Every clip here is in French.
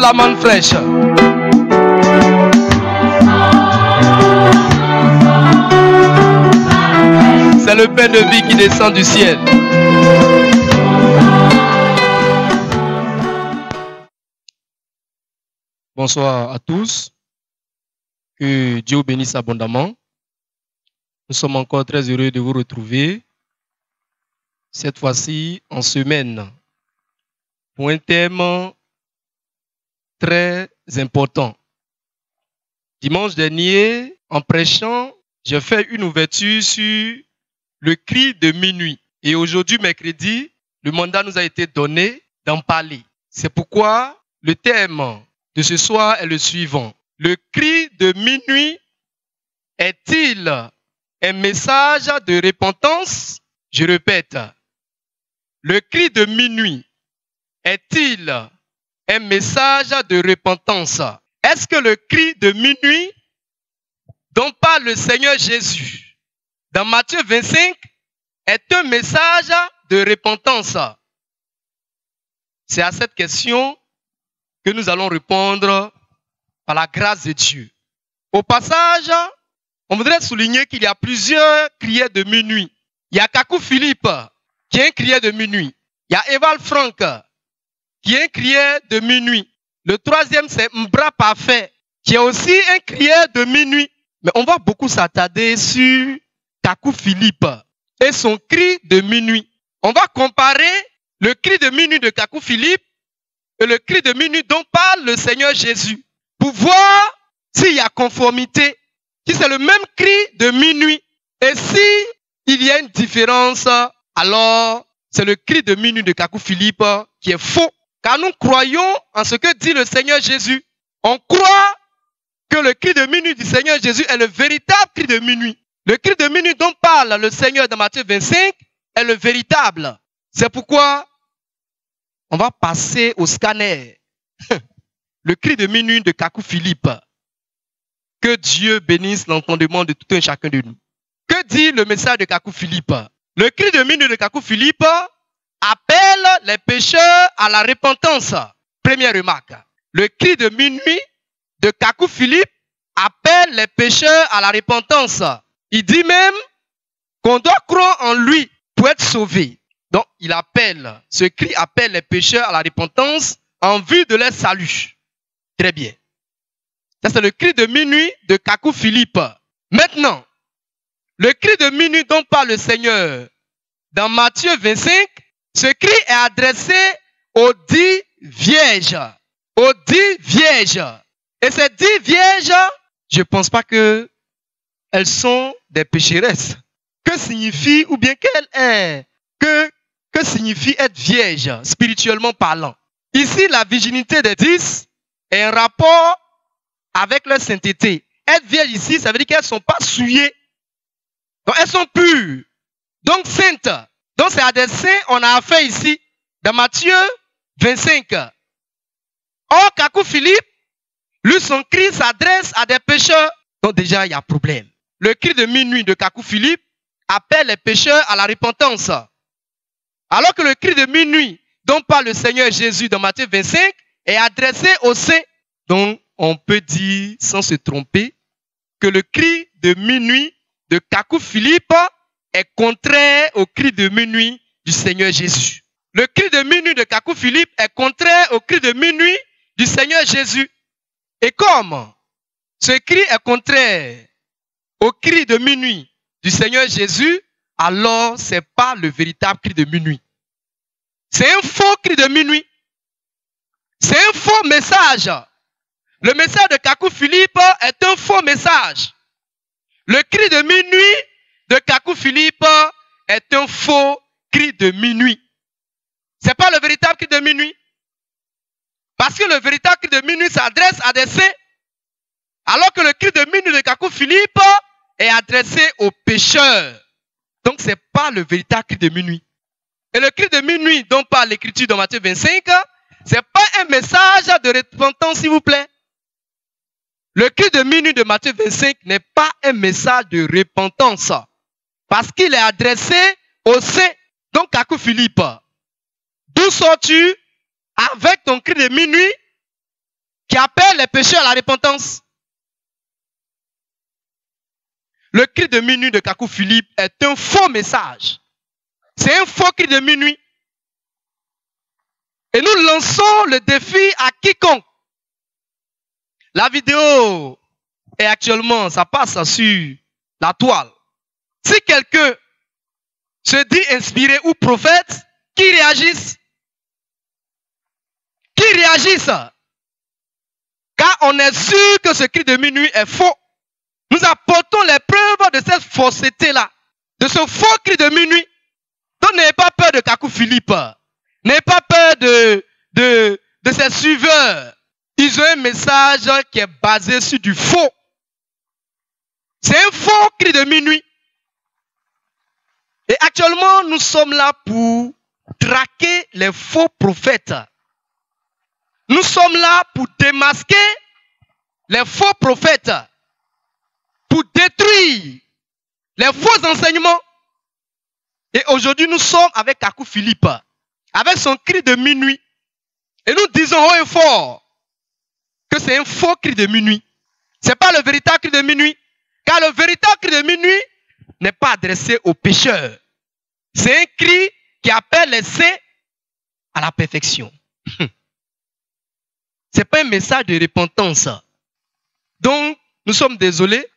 la manne fraîche. C'est le pain de vie qui descend du ciel. Bonsoir à tous. Que Dieu vous bénisse abondamment. Nous sommes encore très heureux de vous retrouver, cette fois-ci en semaine, pour un thème très important. Dimanche dernier, en prêchant, j'ai fait une ouverture sur le cri de minuit. Et aujourd'hui, mercredi, le mandat nous a été donné d'en parler. C'est pourquoi le thème de ce soir est le suivant. Le cri de minuit est-il un message de repentance? Je répète, le cri de minuit est-il un message de repentance? Est-ce que le cri de minuit dont parle le Seigneur Jésus dans Matthieu 25 est un message de repentance? C'est à cette question que nous allons répondre par la grâce de Dieu. Au passage, on voudrait souligner qu'il y a plusieurs criers de minuit. Il y a Kakou Philippe, qui est un crier de minuit. Il y a Eval Franck, qui est un crier de minuit. Le troisième, c'est Mbra Parfait, qui est aussi un crier de minuit. Mais on va beaucoup s'attarder sur Kakou Philippe et son cri de minuit. On va comparer le cri de minuit de Kakou Philippe et le cri de minuit dont parle le Seigneur Jésus, pour voir s'il y a conformité, si c'est le même cri de minuit. Et si il y a une différence, alors c'est le cri de minuit de Kakou Philippe qui est faux. Car nous croyons en ce que dit le Seigneur Jésus. On croit que le cri de minuit du Seigneur Jésus est le véritable cri de minuit. Le cri de minuit dont parle le Seigneur dans Matthieu 25 est le véritable. C'est pourquoi on va passer au scanner. Le cri de minuit de Kakou Philippe. Que Dieu bénisse l'entendement de tout un chacun de nous. Que dit le message de Kakou Philippe? Le cri de minuit de Kakou Philippe appelle les pécheurs à la repentance. Première remarque. Le cri de minuit de Kakou Philippe appelle les pécheurs à la repentance. Il dit même qu'on doit croire en lui pour être sauvé. Donc, il appelle, ce cri appelle les pécheurs à la repentance en vue de leur salut. Très bien. Ça, c'est le cri de minuit de Kakou Philippe. Maintenant, le cri de minuit dont parle le Seigneur dans Matthieu 25, ce cri est adressé aux 10 vierges. Aux 10 vierges. Et ces 10 vierges, je ne pense pas qu'elles sont des pécheresses. Que signifie, ou bien quelle est, que signifie être vierge, spirituellement parlant? Ici, la virginité des 10 est un rapport avec leur sainteté. Être vierge ici, ça veut dire qu'elles ne sont pas souillées. Donc, elles sont pures. Donc, saintes. Donc, c'est adressé, on a affaire ici, dans Matthieu 25. Or, Kakou Philippe, lui, son cri s'adresse à des pécheurs. Donc, déjà, il y a problème. Le cri de minuit de Kakou Philippe appelle les pécheurs à la repentance. Alors que le cri de minuit dont parle le Seigneur Jésus dans Matthieu 25 est adressé aux saints. Donc, on peut dire, sans se tromper, que le cri de minuit de Kakou Philippe est contraire au cri de minuit du Seigneur Jésus. Le cri de minuit de Kakou Philippe est contraire au cri de minuit du Seigneur Jésus. Et comme ce cri est contraire au cri de minuit du Seigneur Jésus, alors ce n'est pas le véritable cri de minuit. C'est un faux cri de minuit. C'est un faux message. Le message de Kakou Philippe est un faux message. Le cri de minuit de Kakou Philippe est un faux cri de minuit. Ce n'est pas le véritable cri de minuit. Parce que le véritable cri de minuit s'adresse à des saints. Alors que le cri de minuit de Kakou Philippe est adressé aux pécheurs. Donc ce n'est pas le véritable cri de minuit. Et le cri de minuit dont parle l'Écriture dans Matthieu 25, ce n'est pas un message de repentance, s'il vous plaît. Le cri de minuit de Matthieu 25 n'est pas un message de repentance. Parce qu'il est adressé aux saints. Donc, Kakou Philippe, d'où sors-tu avec ton cri de minuit qui appelle les pécheurs à la repentance. Le cri de minuit de Kakou Philippe est un faux message. C'est un faux cri de minuit. Et nous lançons le défi à quiconque. La vidéo est actuellement, ça passe sur la toile. Si quelqu'un se dit inspiré ou prophète, qui réagisse. Qui réagisse. Car on est sûr que ce cri de minuit est faux. Nous apportons les preuves de cette fausseté-là, de ce faux cri de minuit. Donc n'ayez pas peur de Kakou Philippe. N'ayez pas peur de ses suiveurs. Ils ont un message qui est basé sur du faux. C'est un faux cri de minuit. Et actuellement, nous sommes là pour traquer les faux prophètes. Nous sommes là pour démasquer les faux prophètes, pour détruire les faux enseignements. Et aujourd'hui, nous sommes avec Kakou Philippe, avec son cri de minuit. Et nous disons haut et fort que c'est un faux cri de minuit. Ce n'est pas le véritable cri de minuit. Car le véritable cri de minuit n'est pas adressé aux pécheurs. C'est un cri qui appelle les saints à la perfection. Ce n'est pas un message de repentance. Donc, nous sommes désolés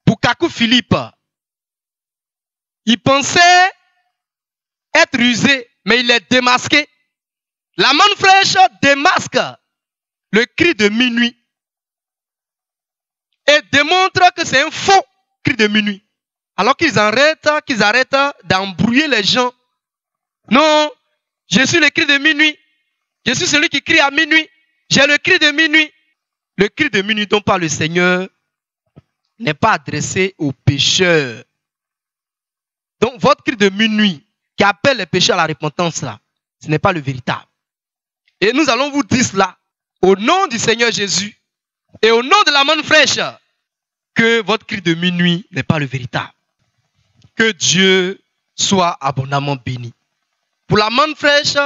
pour Kakou Philippe. Il pensait être rusé, mais il est démasqué. La manne fraîche démasque le cri de minuit et démontre que c'est un faux cri de minuit. Alors qu'ils arrêtent d'embrouiller les gens. Non, je suis le cri de minuit. Je suis celui qui crie à minuit. J'ai le cri de minuit. Le cri de minuit dont parle le Seigneur n'est pas adressé aux pécheurs. Donc votre cri de minuit qui appelle les pécheurs à la repentance, là, ce n'est pas le véritable. Et nous allons vous dire cela au nom du Seigneur Jésus et au nom de la manne fraîche que votre cri de minuit n'est pas le véritable. Que Dieu soit abondamment béni. Pour la manne fraîche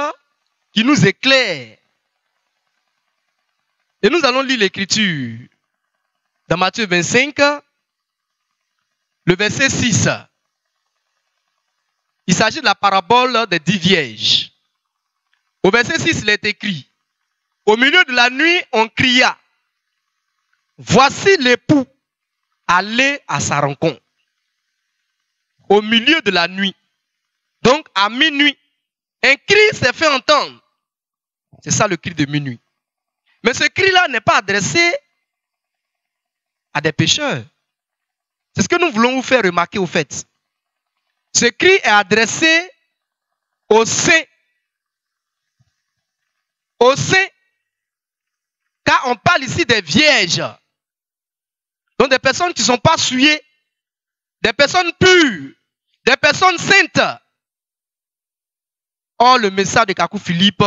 qui nous éclaire. Et nous allons lire l'écriture dans Matthieu 25, le verset 6. Il s'agit de la parabole des 10 vierges. Au verset 6, il est écrit: au milieu de la nuit, on cria, voici l'époux, allez à sa rencontre. Au milieu de la nuit, donc à minuit, un cri s'est fait entendre. C'est ça le cri de minuit. Mais ce cri-là n'est pas adressé à des pécheurs. C'est ce que nous voulons vous faire remarquer au fait. Ce cri est adressé aux saints. Aux saints. Car on parle ici des vierges. Donc des personnes qui ne sont pas souillées. Des personnes pures. Des personnes saintes. Or, le message de Kakou Philippe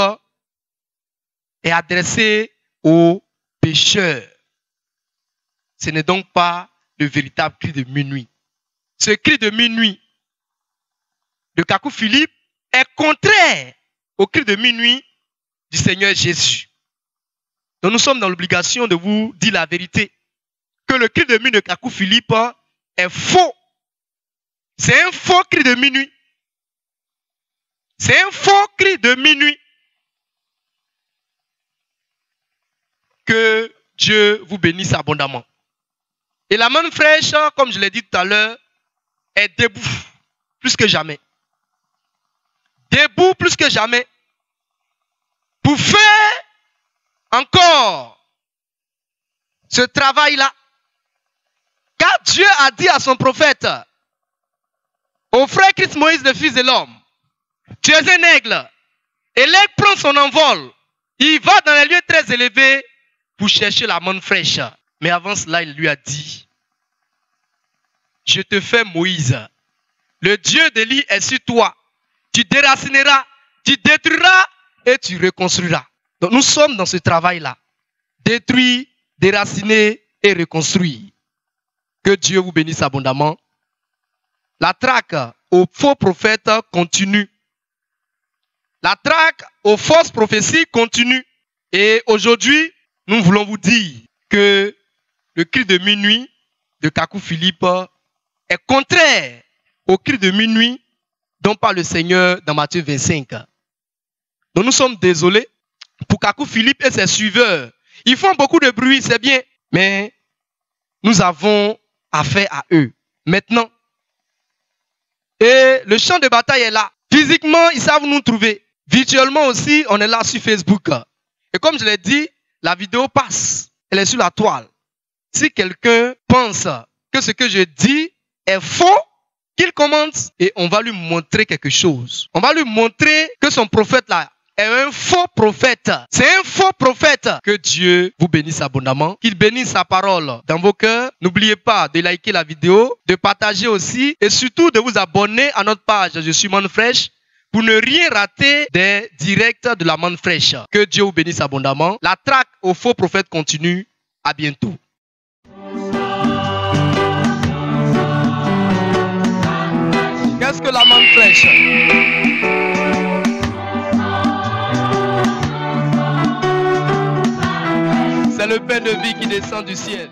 est adressé aux pécheurs. Ce n'est donc pas le véritable cri de minuit. Ce cri de minuit de Kakou Philippe est contraire au cri de minuit du Seigneur Jésus. Donc nous sommes dans l'obligation de vous dire la vérité. Que le cri de minuit de Kakou Philippe est faux. C'est un faux cri de minuit. C'est un faux cri de minuit. Que Dieu vous bénisse abondamment. Et la manne fraîche, comme je l'ai dit tout à l'heure, est debout plus que jamais. Debout plus que jamais. Pour faire encore ce travail-là. Car Dieu a dit à son prophète, au frère Christ Moïse, le fils de l'homme, tu es un aigle. Et l'aigle prend son envol. Il va dans les lieux très élevés pour chercher la manne fraîche. Mais avant cela, il lui a dit, je te fais Moïse. Le Dieu d'Élie est sur toi. Tu déracineras, tu détruiras et tu reconstruiras. Donc nous sommes dans ce travail-là. Détruire, déraciner et reconstruire. Que Dieu vous bénisse abondamment. La traque aux faux prophètes continue. La traque aux fausses prophéties continue. Et aujourd'hui, nous voulons vous dire que le cri de minuit de Kakou Philippe est contraire au cri de minuit dont parle le Seigneur dans Matthieu 25. Donc nous sommes désolés pour Kakou Philippe et ses suiveurs. Ils font beaucoup de bruit, c'est bien, mais nous avons affaire à eux maintenant. Et le champ de bataille est là. Physiquement, ils savent nous trouver. Virtuellement aussi, on est là sur Facebook. Et comme je l'ai dit, la vidéo passe. Elle est sur la toile. Si quelqu'un pense que ce que je dis est faux, qu'il commente et on va lui montrer quelque chose. On va lui montrer que son prophète là est un faux prophète. C'est un faux prophète. Que Dieu vous bénisse abondamment. Qu'il bénisse sa parole dans vos cœurs. N'oubliez pas de liker la vidéo, de partager aussi et surtout de vous abonner à notre page Je suis Manne Fraîche pour ne rien rater des directs de la Manne Fraîche. Que Dieu vous bénisse abondamment. La traque aux faux prophètes continue. À bientôt. Qu'est-ce que la Manne Fraîche? C'est le pain de vie qui descend du ciel.